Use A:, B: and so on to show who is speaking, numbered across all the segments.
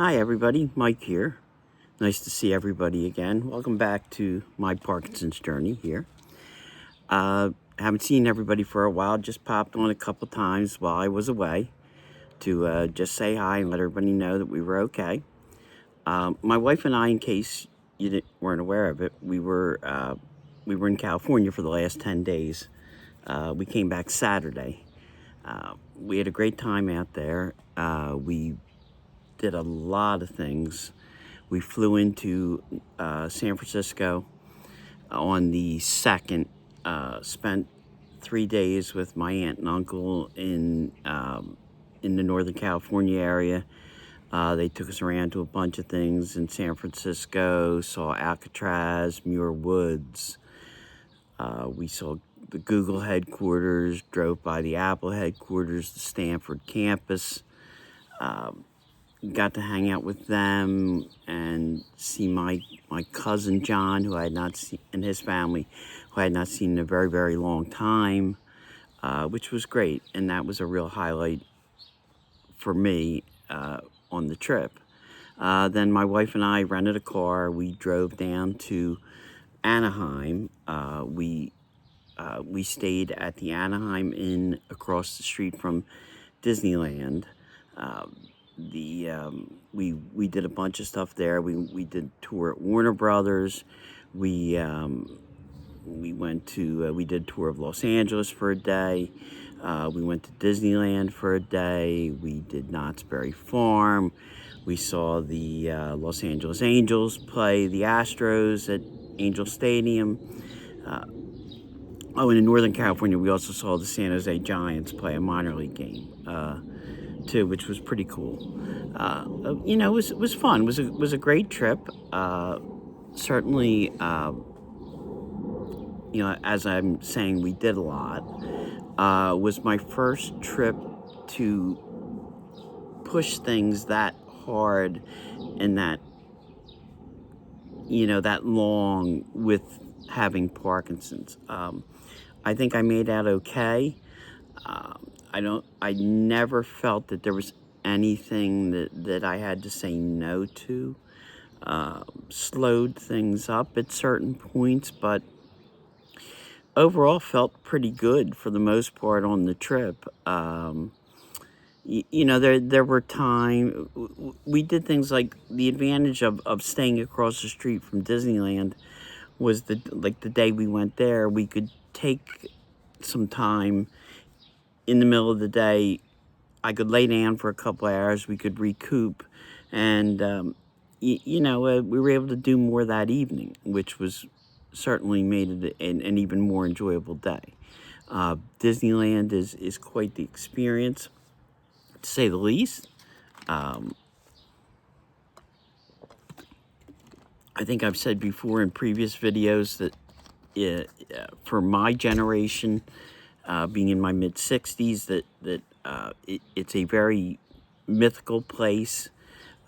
A: Hi everybody, Mike here. Nice to see everybody again. Welcome back to my Parkinson's journey here. Haven't seen everybody for a while, just popped on a couple times while I was away to just say hi and let everybody know that we were okay. My wife and I, in case you weren't aware of it, we were in California for the last 10 days. We came back Saturday. We had a great time out there. We did a lot of things. We flew into San Francisco on the 2nd, spent 3 days with my aunt and uncle in the Northern California area. They took us around to a bunch of things in San Francisco, saw Alcatraz, Muir Woods. We saw the Google headquarters, drove by the Apple headquarters, the Stanford campus. Got to hang out with them and see my cousin John, who I had not seen, and his family, who I had not seen in a very, very long time, which was great. And that was a real highlight for me on the trip. Then my wife and I rented a car. We drove down to Anaheim. We stayed at the Anaheim Inn across the street from Disneyland. We did a bunch of stuff there. We did a tour at Warner Brothers. We went to we did a tour of Los Angeles for a day. We went to Disneyland for a day. We did Knott's Berry Farm. We saw the Los Angeles Angels play the Astros at Angel Stadium. And in Northern California, we also saw the San Jose Giants play a minor league game too, which was pretty cool. It was fun. It was a great trip. Certainly, as I'm saying, we did a lot. Was my first trip to push things that hard and that long with having Parkinson's. I think I made out okay. I never felt that there was anything that I had to say no to. Slowed things up at certain points, but overall felt pretty good for the most part on the trip. There were times we did things like the advantage of staying across the street from Disneyland was the day we went there, we could take some time in the middle of the day. I could lay down for a couple hours, we could recoup, and we were able to do more that evening, which was certainly made it an even more enjoyable day. Disneyland is quite the experience, to say the least. I think I've said before in previous videos that for my generation, being in my mid-60s, that it's a very mythical place.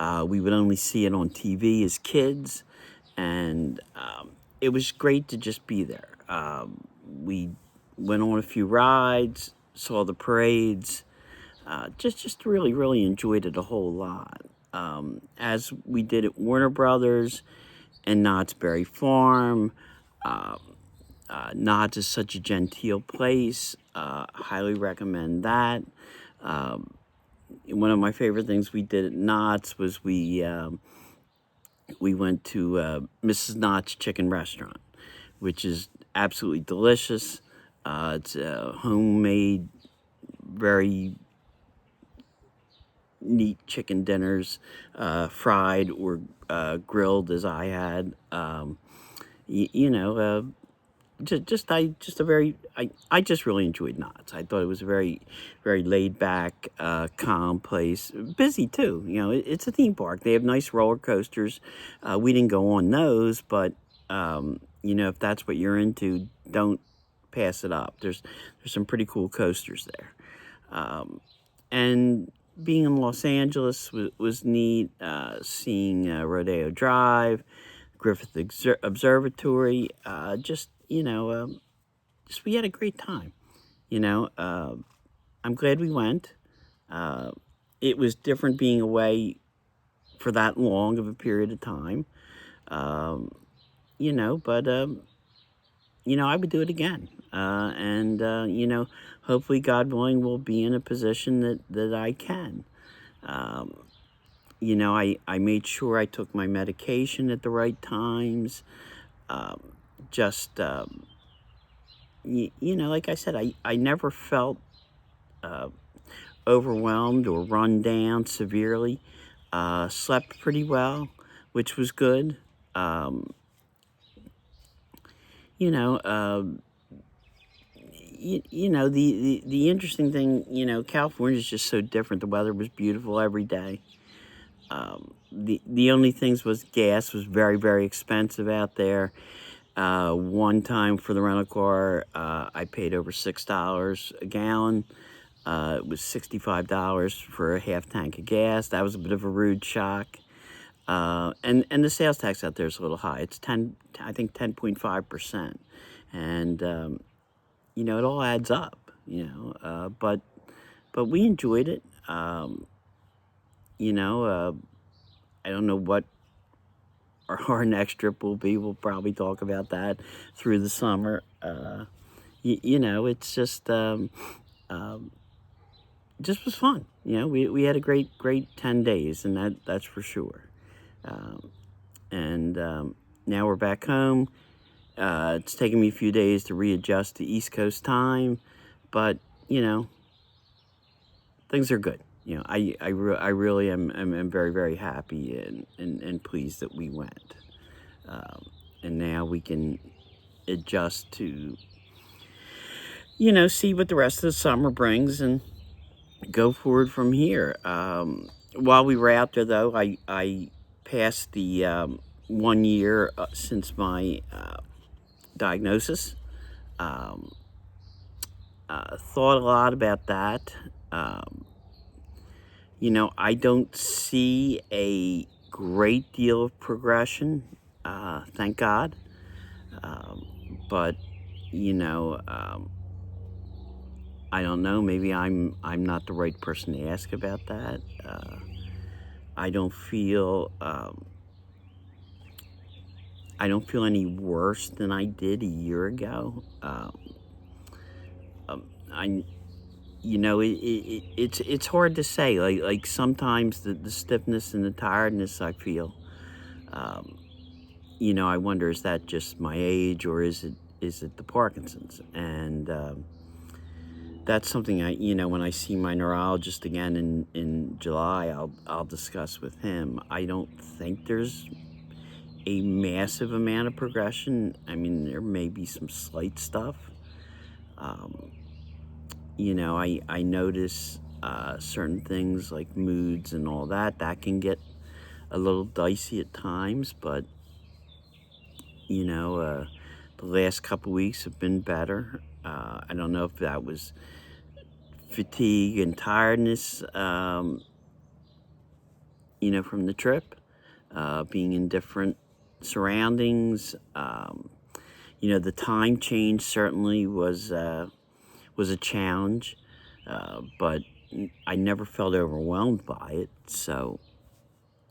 A: We would only see it on TV as kids, and it was great to just be there. We went on a few rides, saw the parades, just really, really enjoyed it a whole lot. As we did at Warner Brothers and Knott's Berry Farm. Knott's is such a genteel place. Highly recommend that. One of my favorite things we did at Knott's was we went to Mrs. Knott's Chicken Restaurant, which is absolutely delicious. It's a homemade, very neat chicken dinners, fried or grilled as I had. I just really enjoyed Knott's. I thought it was a very, very laid back, calm place. Busy too. It's a theme park. They have nice roller coasters. We didn't go on those, but if that's what you're into, don't pass it up. There's some pretty cool coasters there. And being in Los Angeles was neat. Seeing Rodeo Drive, Griffith Observatory, just we had a great time. I'm glad we went. It was different being away for that long of a period of time. But I would do it again. Hopefully, God willing, we'll be in a position that I can. I made sure I took my medication at the right times. Just, like I said, I never felt overwhelmed or run down severely. Slept pretty well, which was good. Um, you know, uh, the interesting thing, California is just so different. The weather was beautiful every day. The only things was gas was very, very expensive out there. One time for the rental car, I paid over $6 a gallon. It was $65 for a half tank of gas. That was a bit of a rude shock. And the sales tax out there is a little high. It's 10.5%. And, it all adds up, but we enjoyed it. I don't know what our next trip will be. We'll probably talk about that through the summer. It's just was fun. We had a great 10 days, and that's for sure. And now we're back home. It's taken me a few days to readjust to East Coast time, but things are good. I really am very, very happy and pleased that we went. And now we can adjust to, see what the rest of the summer brings and go forward from here. While we were out there, though, I passed the 1 year since my diagnosis. Thought a lot about that. I don't see a great deal of progression, thank God. But I don't know. Maybe I'm not the right person to ask about that. I don't feel any worse than I did a year ago. It's hard to say. Like sometimes the stiffness and the tiredness I feel. I wonder, is that just my age, or is it the Parkinson's? And that's something when I see my neurologist again in July, I'll discuss with him. I don't think there's a massive amount of progression. I mean, there may be some slight stuff. I notice certain things like moods and all that can get a little dicey at times, but the last couple weeks have been better. I don't know if that was fatigue and tiredness, from the trip, being in different surroundings. The time change certainly was a challenge, but I never felt overwhelmed by it. So,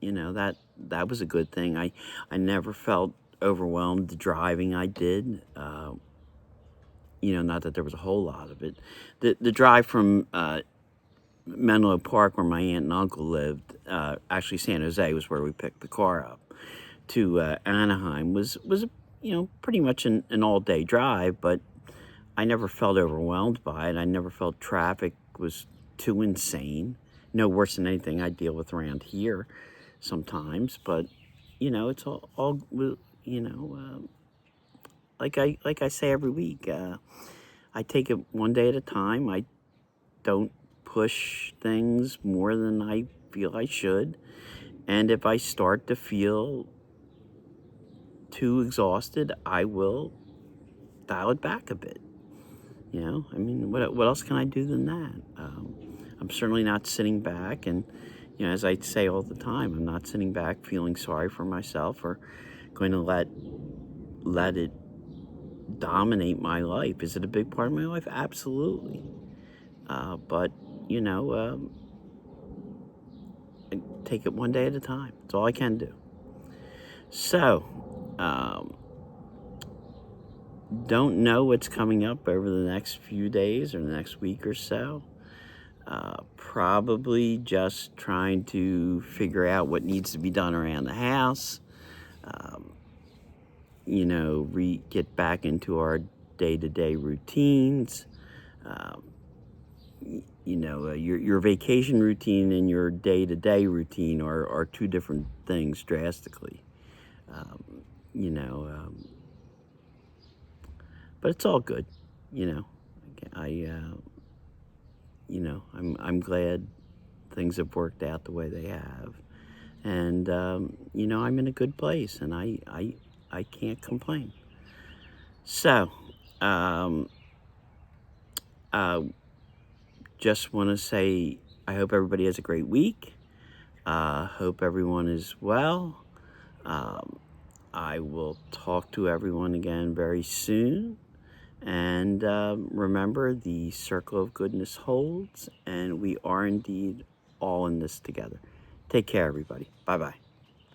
A: that was a good thing. I never felt overwhelmed the driving I did. Not that there was a whole lot of it. The drive from Menlo Park, where my aunt and uncle lived, actually San Jose was where we picked the car up, to Anaheim was pretty much an all-day drive, but I never felt overwhelmed by it. I never felt traffic was too insane. No worse than anything I deal with around here sometimes, but it's all like I say every week. I take it one day at a time. I don't push things more than I feel I should. And if I start to feel too exhausted, I will dial it back a bit. I mean, what else can I do than that? I'm certainly not sitting back, and as I say all the time, I'm not sitting back feeling sorry for myself or going to let it dominate my life. Is it a big part of my life? Absolutely. But take it one day at a time. That's all I can do. So, don't know what's coming up over the next few days or the next week or so. Probably just trying to figure out what needs to be done around the house. You know, get back into our day-to-day routines. You know, your vacation routine and your day-to-day routine are two different things drastically. You know, but it's all good. You know, you know, I'm glad things have worked out the way they have, and you know, I'm in a good place, and I can't complain. So, just want to say I hope everybody has a great week. Hope everyone is well. I will talk to everyone again very soon. And remember, the circle of goodness holds, and we are indeed all in this together. Take care, everybody. Bye-bye.